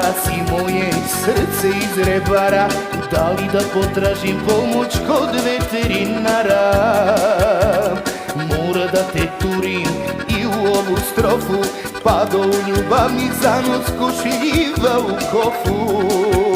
spasi moje srce iz rebara. Da li da potražim pomoć kod veterinara? Mora da te turim i u ovu strofu, pa do ljubav mi za noć ko šljiva u kofu.